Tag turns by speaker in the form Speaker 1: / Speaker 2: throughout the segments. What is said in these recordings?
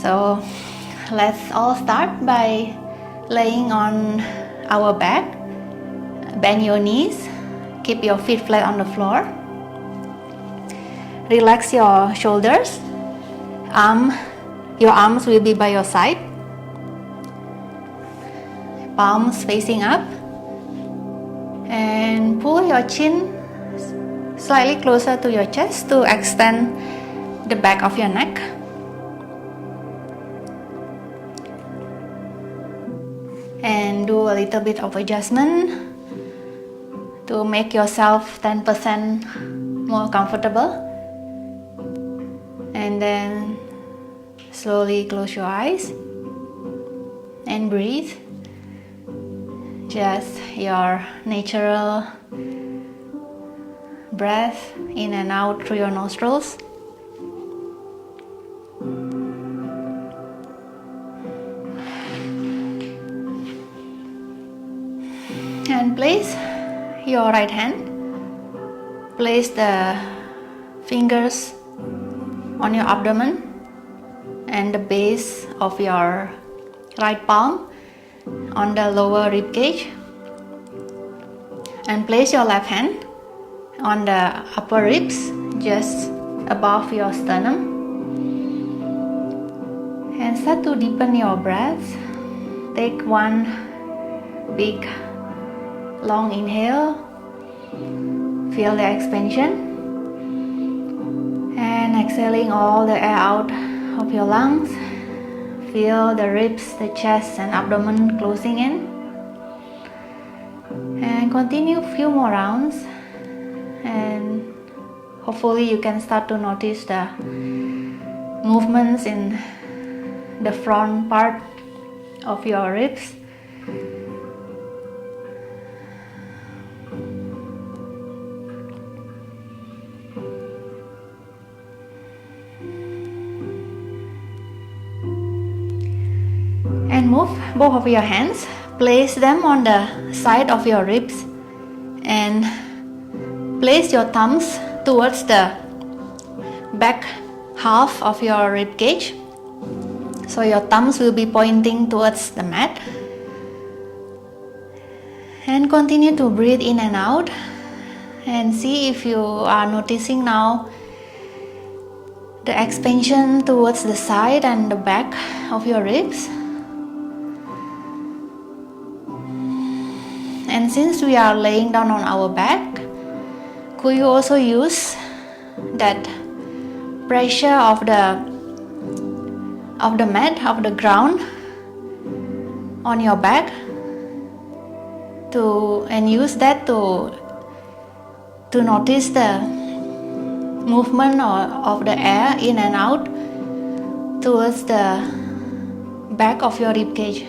Speaker 1: So let's all start by laying on our back. Bend your knees, keep your feet flat on the floor. Relax your shoulders. Your arms will be by your side. Palms facing up. And pull your chin slightly closer to your chest to extend the back of your neck. And do a little bit of adjustment to make yourself 10% more comfortable. And then slowly close your eyes and breathe. Just your natural breath in and out through your nostrils. And place your right hand. Place the fingers on your abdomen and the base of your right palm on the lower rib cage, and place your left hand on the upper ribs just above your sternum, and start to deepen your breath. Take one big long inhale, feel the expansion, and exhaling all the air out of your lungs. Feel the ribs, the chest and abdomen closing in. And continue a few more rounds, and hopefully you can start to notice the movements in the front part of your ribs. And move both of your hands, place them on the side of your ribs, and place your thumbs towards the back half of your rib cage. So your thumbs will be pointing towards the mat. And continue to breathe in and out, and see if you are noticing now the expansion towards the side and the back of your ribs. And since we are laying down on our back, could you also use that pressure of the mat, of the ground on your back, and use that to notice the movement of the air in and out towards the back of your rib cage.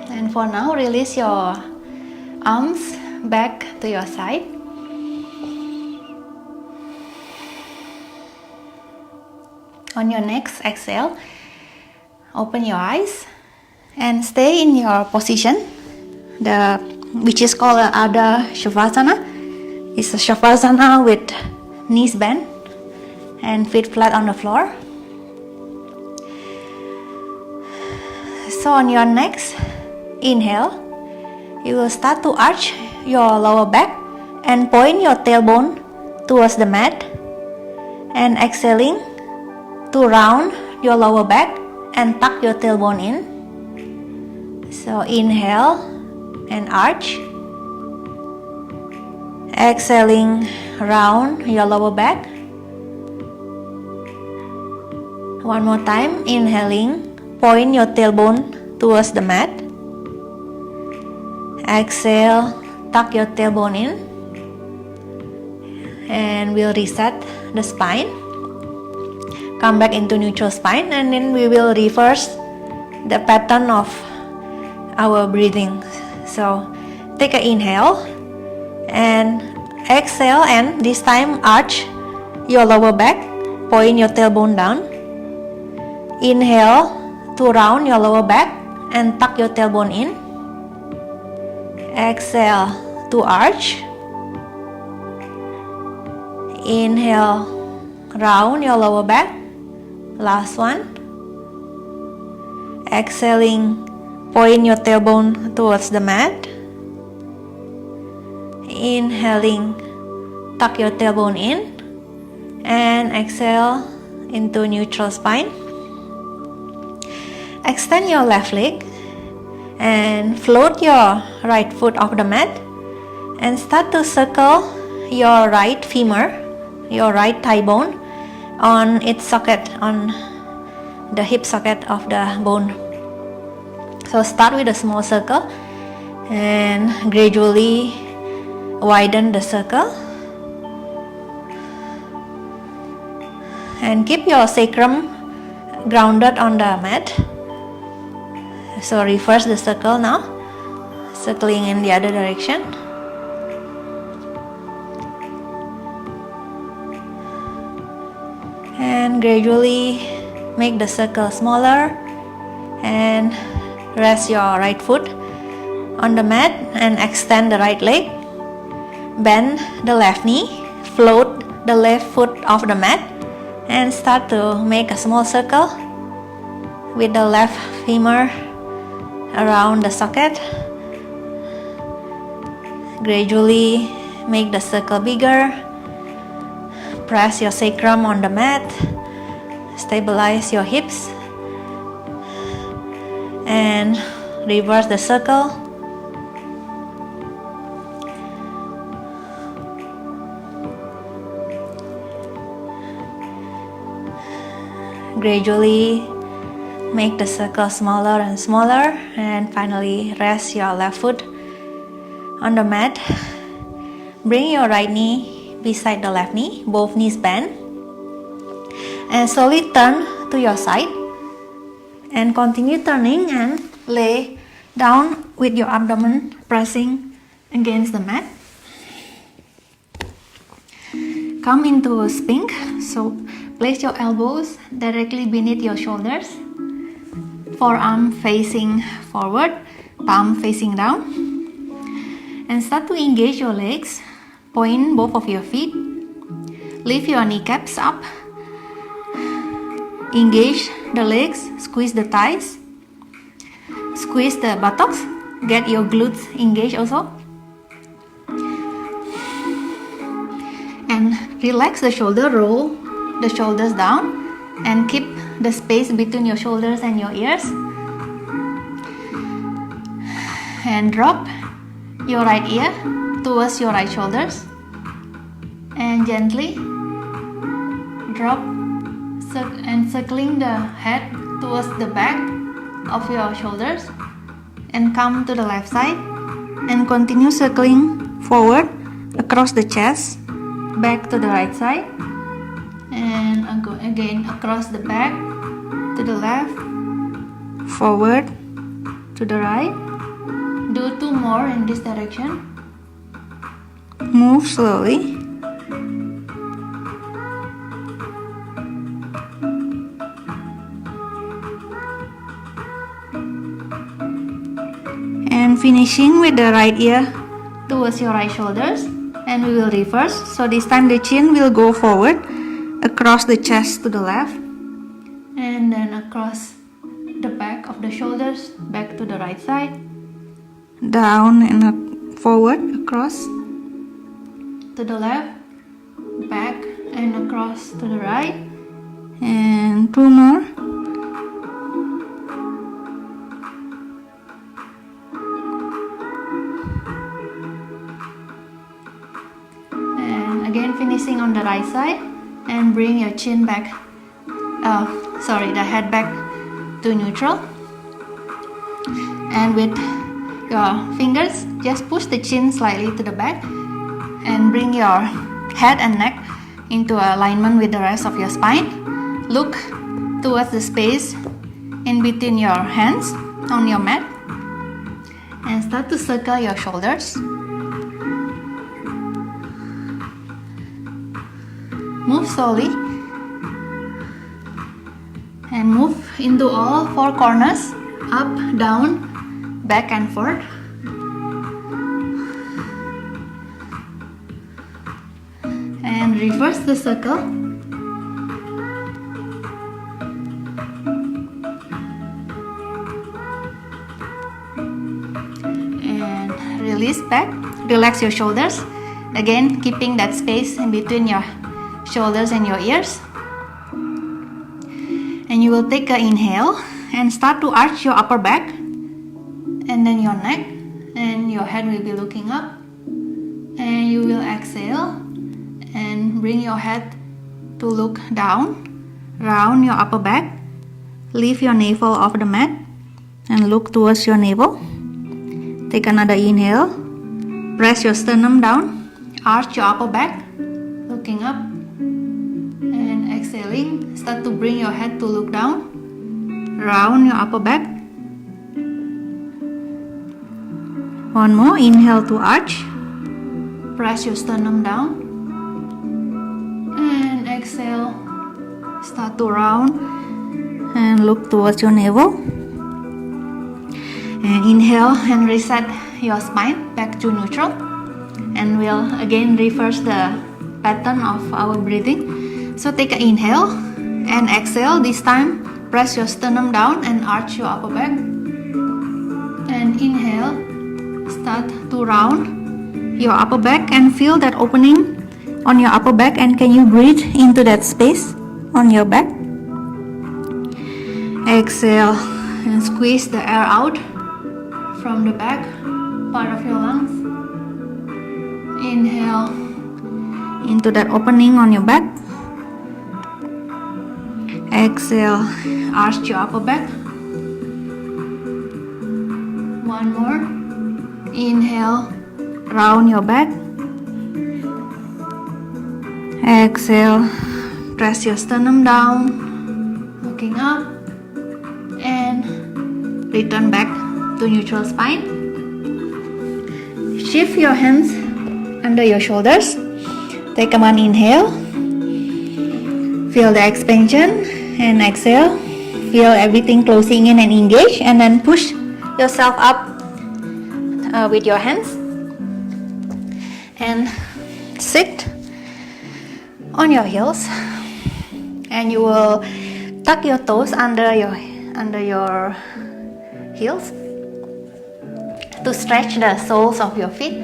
Speaker 1: And for now, release your arms back to your side. On your next exhale, open your eyes and stay in your position, which is called Ardha Shavasana. It's a Shavasana with knees bent and feet flat on the floor. So on your next inhale, you will start to arch your lower back and point your tailbone towards the mat, and exhaling to round your lower back and tuck your tailbone in. So inhale and arch, exhaling round your lower back. One more time, inhaling, point your tailbone towards the mat. Exhale, tuck your tailbone in, and we'll reset the spine. Come back into neutral spine, and then we will reverse the pattern of our breathing. So take an inhale and exhale, and this time arch your lower back, point your tailbone down. Inhale to round your lower back and tuck your tailbone in. Exhale to arch. Inhale, round your lower back. Last one. Exhaling, point your tailbone towards the mat. Inhaling, tuck your tailbone in. And exhale into neutral spine. Extend your left leg and float your right foot off the mat and start to circle your right femur, your right thigh bone on its socket, on the hip socket of the bone. So start with a small circle and gradually widen the circle. And keep your sacrum grounded on the mat. So reverse the circle now, circling in the other direction. And gradually make the circle smaller and rest your right foot on the mat and extend the right leg. Bend the left knee, float the left foot off the mat and start to make a small circle with the left femur around the socket. Gradually make the circle bigger. Press your sacrum on the mat. Stabilize your hips. And reverse the circle. Gradually make the circle smaller and smaller, and finally rest your left foot on the mat. Bring your right knee beside the left knee, both knees bend, and slowly turn to your side and continue turning and lay down with your abdomen pressing against the mat. Come into a sphinx, so place your elbows directly beneath your shoulders, forearm facing forward, palm facing down, and start to engage your legs. Point both of your feet, lift your kneecaps up, engage the legs, squeeze the thighs, squeeze the buttocks, get your glutes engaged also, and relax the shoulder, roll the shoulders down and keep the space between your shoulders and your ears, and drop your right ear towards your right shoulders and gently drop and circling the head towards the back of your shoulders, and come to the left side and continue circling forward across the chest, back to the right side, and again across the back to the left, forward to the right. Do 2 more in this direction. Move slowly. And finishing with the right ear towards your right shoulders, and we will reverse. So this time the chin will go forward across the chest to the left, and then across the back of the shoulders back to the right side, down and forward across to the left, back and across to the right, and 2 more. And again finishing on the right side, and bring your chin back, the head back to neutral, and with your fingers just push the chin slightly to the back and bring your head and neck into alignment with the rest of your spine. Look towards the space in between your hands on your mat and start to circle your shoulders. Move slowly and and move into all four corners, up, down, back and forth. And reverse the circle. And release back. Relax your shoulders. Again, keeping that space in between your shoulders and your ears. And you will take an inhale and start to arch your upper back and then your neck, and your head will be looking up. And you will exhale and bring your head to look down, round your upper back, lift your navel off the mat and look towards your navel. Take another inhale, press your sternum down, arch your upper back, looking up, and exhaling, start to bring your head to look down, round your upper back. One more, inhale to arch, press your sternum down, and exhale, start to round and look towards your navel. And inhale and reset your spine back to neutral. And we'll again reverse the pattern of our breathing. So take an inhale and exhale. This time press your sternum down and arch your upper back. And inhale, start to round your upper back and feel that opening on your upper back, and can you breathe into that space on your back? Exhale and squeeze the air out from the back part of your lungs. Inhale into that opening on your back. Exhale, arch your upper back. One more. Inhale, round your back. Exhale, press your sternum down, looking up, and return back to neutral spine. Shift your hands under your shoulders. Take one inhale. Feel the expansion and exhale. Feel everything closing in and engage, and then push yourself up with your hands and sit on your heels, and you will tuck your toes under your heels to stretch the soles of your feet.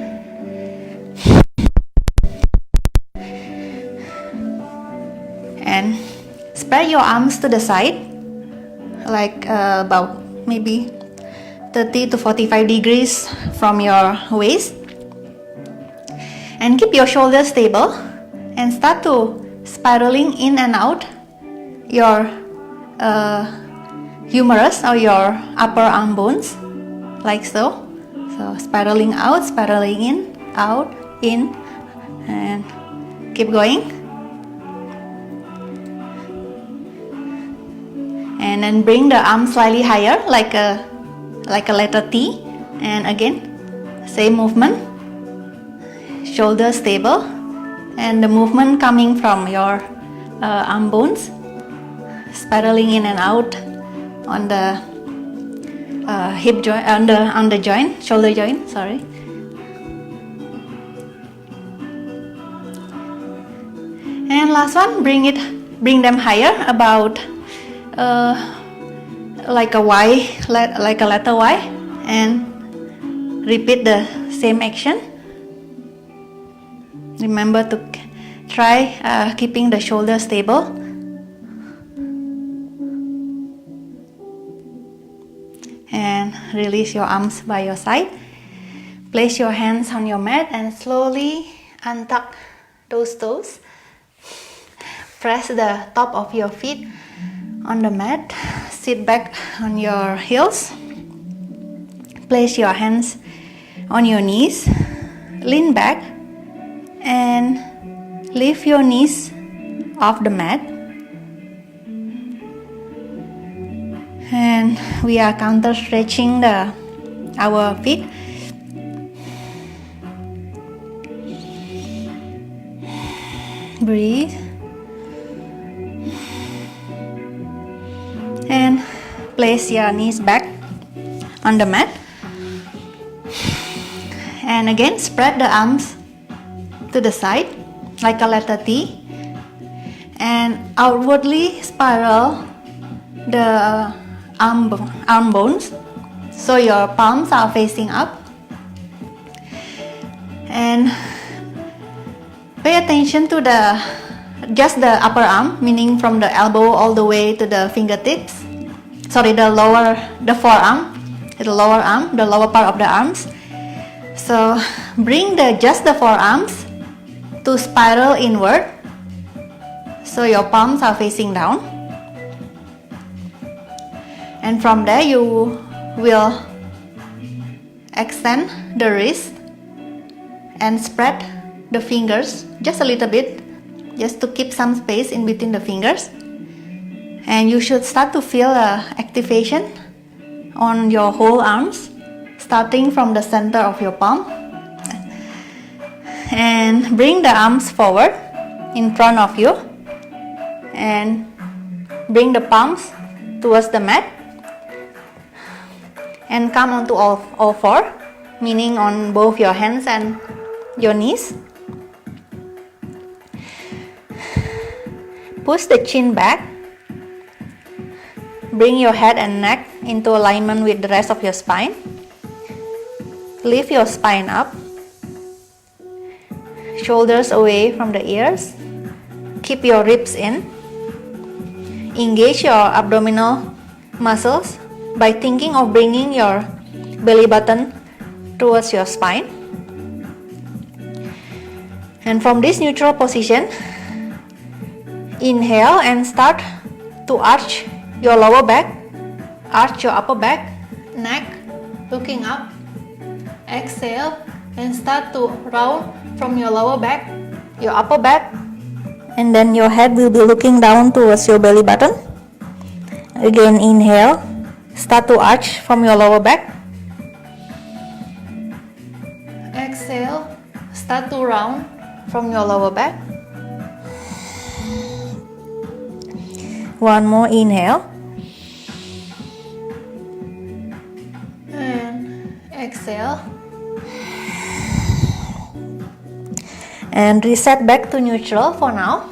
Speaker 1: And spread your arms to the side, like about maybe 30 to 45 degrees from your waist. And keep your shoulders stable and start to spiraling in and out your humerus or your upper arm bones, like so. So spiraling out, spiraling in, out, in, and keep going. And then bring the arm slightly higher, like a letter T. And again, same movement. Shoulders stable, and the movement coming from your arm bones, spiraling in and out on the hip joint, on the joint, shoulder joint. Sorry. And last one, bring them higher, about like a Y, like a letter Y, and repeat the same action. Remember to try keeping the shoulders stable. And release your arms by your side. Place your hands on your mat and slowly untuck those toes. Press the top of your feet on the mat. Sit back on your heels. Place your hands on your knees. Lean back and lift your knees off the mat. And we are counter stretching our feet. Breathe. place your knees back on the mat. And again, spread the arms to the side like a letter T. And outwardly spiral the arm bones, so your palms are facing up. And pay attention to just the upper arm, meaning from the elbow all the way to the fingertips. The forearm, the lower arm, the lower part of the arms. So bring just the forearms to spiral inward, so your palms are facing down. And from there you will extend the wrist and spread the fingers just a little bit, just to keep some space in between the fingers. And you should start to feel activation on your whole arms, starting from the center of your palm. And bring the arms forward in front of you and bring the palms towards the mat and come onto all four, meaning on both your hands and your knees. Push the chin back. Bring your head and neck into alignment with the rest of your spine. Lift your spine up. Shoulders away from the ears. Keep your ribs in. Engage your abdominal muscles by thinking of bringing your belly button towards your spine. And from this neutral position, inhale and start to arch your lower back, arch your upper back, neck looking up. Exhale and start to round from your lower back, your upper back, and then your head will be looking down towards your belly button. Again, inhale, start to arch from your lower back. Exhale, start to round from your lower back. One more inhale. And exhale. And reset back to neutral for now.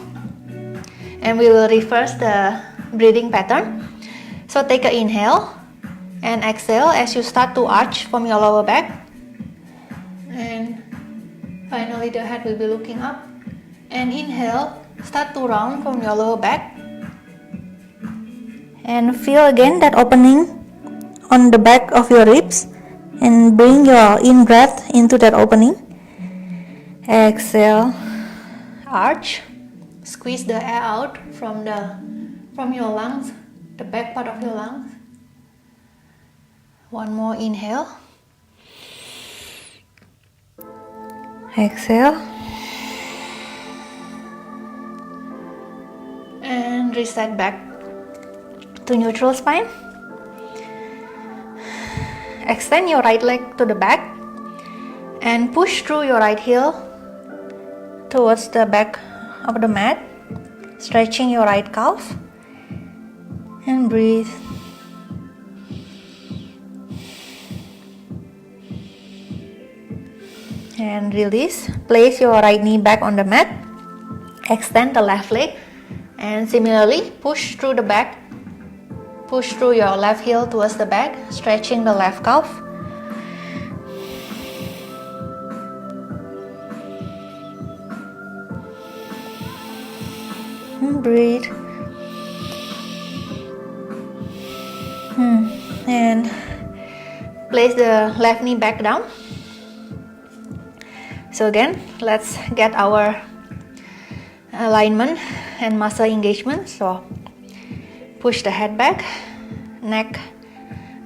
Speaker 1: And we will reverse the breathing pattern. So take an inhale and exhale as you start to arch from your lower back. And finally the head will be looking up. And inhale, start to round from your lower back. And feel again that opening on the back of your ribs. And bring your in-breath into that opening. Exhale, arch. Squeeze the air out from your lungs, the back part of your lungs. One more inhale. Exhale. And reset back to neutral spine. Extend your right leg to the back and push through your right heel towards the back of the mat, stretching your right calf, and breathe. And release. Place your right knee back on the mat. Extend the left leg and similarly push through the back. Push through your left heel towards the back, stretching the left calf. And breathe. And place the left knee back down. So again, let's get our alignment and muscle engagement. So push the head back, neck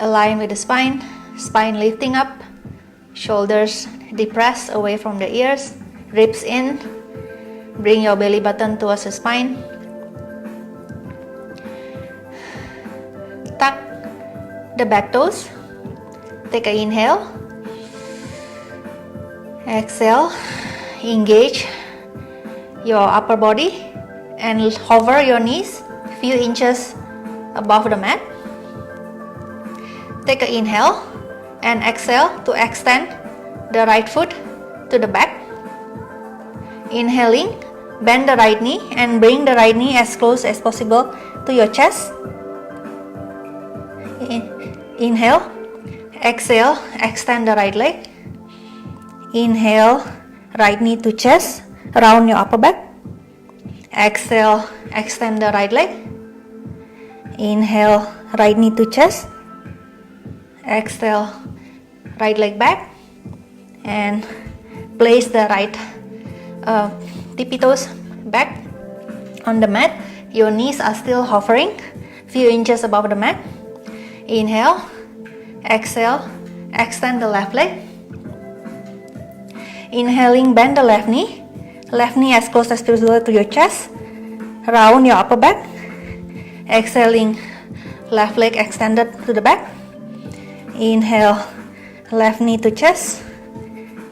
Speaker 1: align with the spine, spine lifting up, shoulders depressed away from the ears, ribs in, bring your belly button towards the spine. Tuck the back toes, take an inhale, exhale, engage your upper body and hover your knees a few inches above the mat. Take an inhale and exhale to extend the right foot to the back. Inhaling, bend the right knee and bring the right knee as close as possible to your chest. Inhale, exhale, extend the right leg. Inhale, right knee to chest, round your upper back. Exhale, extend the right leg. Inhale, right knee to chest. Exhale, right leg back. And place the right tippy toes back on the mat. Your knees are still hovering few inches above the mat. Inhale, exhale, extend the left leg. Inhaling, bend the left knee as close as possible to your chest, round your upper back. Exhaling, left leg extended to the back. Inhale, left knee to chest.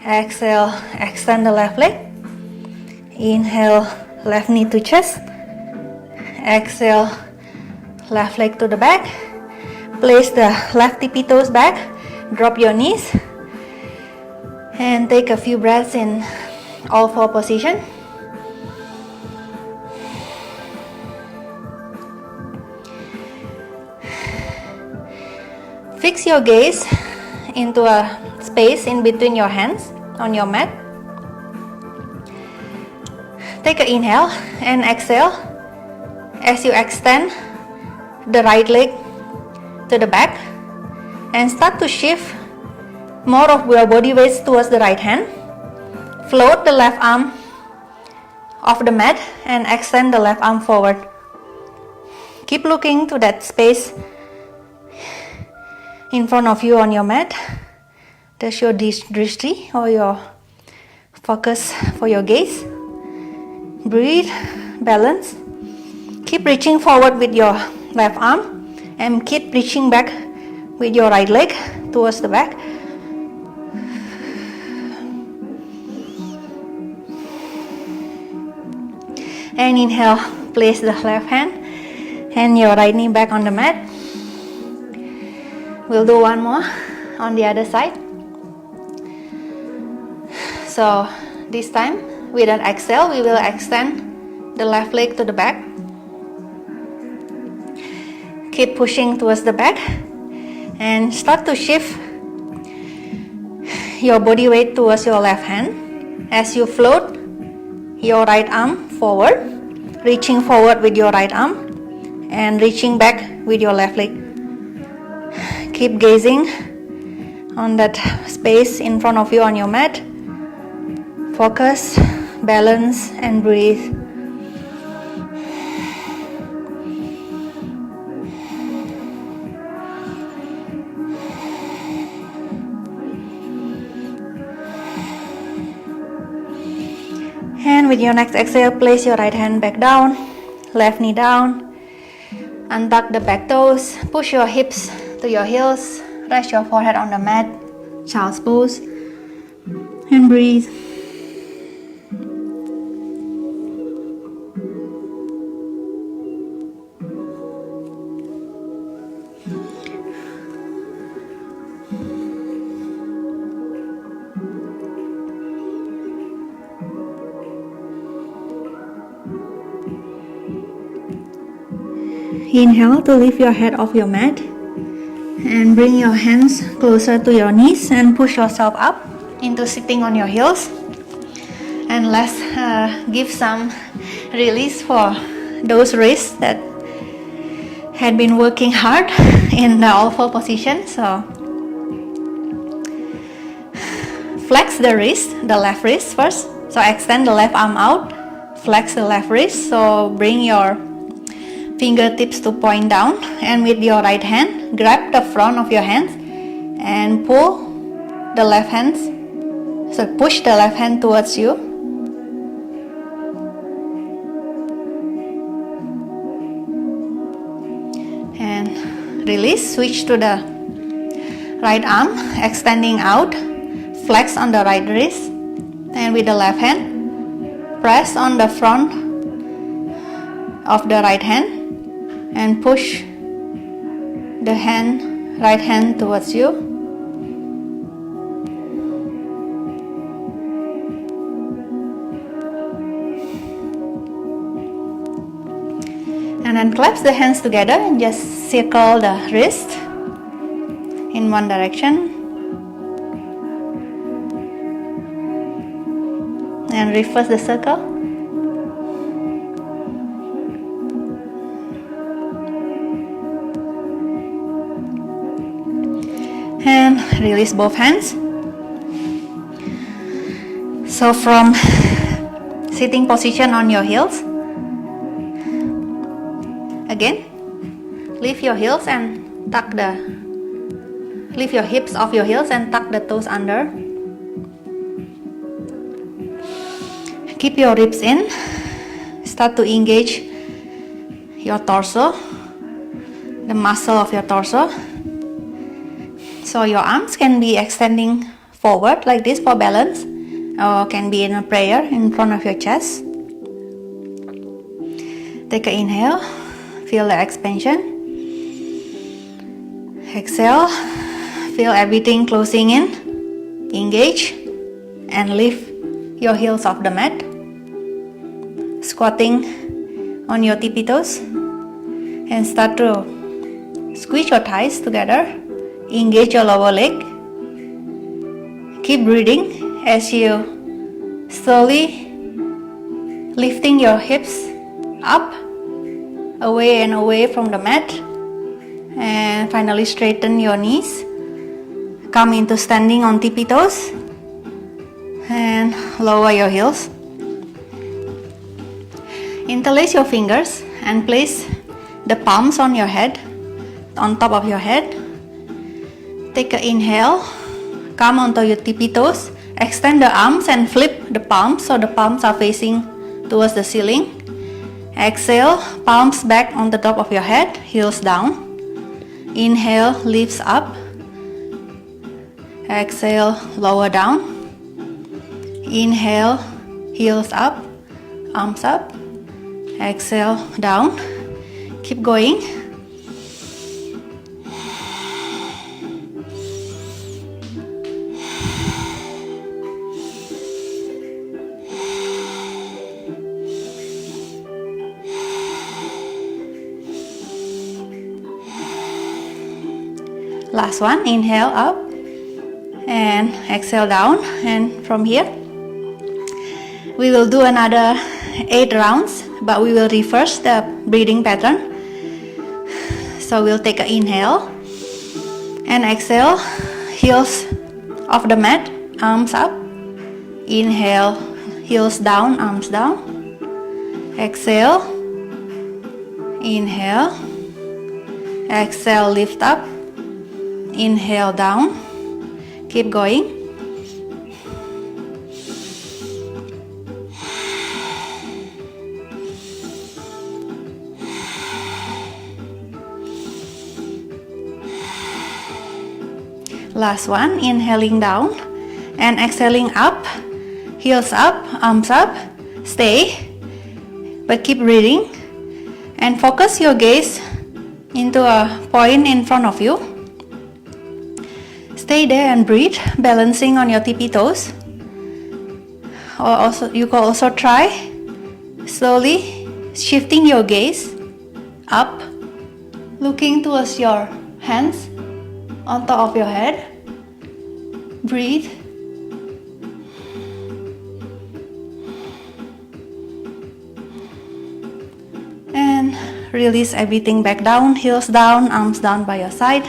Speaker 1: Exhale, extend the left leg. Inhale, left knee to chest. Exhale, left leg to the back. Place the left tippy toes back. Drop your knees. And take a few breaths in all four positions. Fix your gaze into a space in between your hands on your mat. Take an inhale and exhale as you extend the right leg to the back and start to shift more of your body weight towards the right hand. Float the left arm off the mat and extend the left arm forward. Keep looking to that space in front of you on your mat. That's your drishti or your focus for your gaze. Breathe, balance. Keep reaching forward with your left arm and keep reaching back with your right leg towards the back. And inhale, place the left hand and your right knee back on the mat. We'll do one more on the other side. So this time with an exhale, we will extend the left leg to the back. Keep pushing towards the back and start to shift your body weight towards your left hand as you float your right arm forward, reaching forward with your right arm and reaching back with your left leg. Keep gazing on that space in front of you on your mat. Focus, balance, and breathe. And with your next exhale, place your right hand back down, left knee down. Untuck the back toes, push your hips to your heels, rest your forehead on the mat, child's pose, and breathe. Inhale to lift your head off your mat and bring your hands closer to your knees and push yourself up into sitting on your heels. And let's give some release for those wrists that had been working hard in the all four position. So flex the wrist, the left wrist first. So extend the left arm out, flex the left wrist. So bring your fingertips to point down, and with your right hand, grab the front of your hands and pull the left hands. So push the left hand towards you. And release, switch to the right arm, extending out, flex on the right wrist, and with the left hand, press on the front of the right hand and push the hand Right hand towards you. And then clasp the hands together and just circle the wrist in one direction. And reverse the circle. And release both hands. So from sitting position on your heels, again, lift your heels and lift your hips off your heels and tuck the toes under. Keep your ribs in. Start to engage your torso, the muscle of your torso. So your arms can be extending forward like this for balance, or can be in a prayer in front of your chest. Take an inhale, feel the expansion. Exhale, feel everything closing in. Engage and lift your heels off the mat. Squatting on your tippy toes and start to squeeze your thighs together. Engage your lower leg. Keep breathing as you slowly lifting your hips up, away and away from the mat. And finally straighten your knees. Come into standing on tippy toes and lower your heels. Interlace your fingers and place the palms on your head, on top of your head. Take an inhale, come onto your tippy toes, extend the arms and flip the palms so the palms are facing towards the ceiling. Exhale, palms back on the top of your head, heels down. Inhale, lifts up. Exhale, lower down. Inhale, heels up, arms up. Exhale, down. Keep going. Last one, inhale up and exhale down. And from here, we will do another 8 rounds, but we will reverse the breathing pattern. So we'll take an inhale and exhale, heels off the mat, arms up. Inhale, heels down, arms down. Exhale, inhale, exhale, lift up. Inhale, down. Keep going. Last one, inhaling down and exhaling up, heels up, arms up. Stay, but keep breathing and focus your gaze into a point in front of you. Stay there and breathe, balancing on your tippy toes. Or you can also try slowly shifting your gaze up, looking towards your hands on top of your head. Breathe. And release everything back down, heels down, arms down by your side.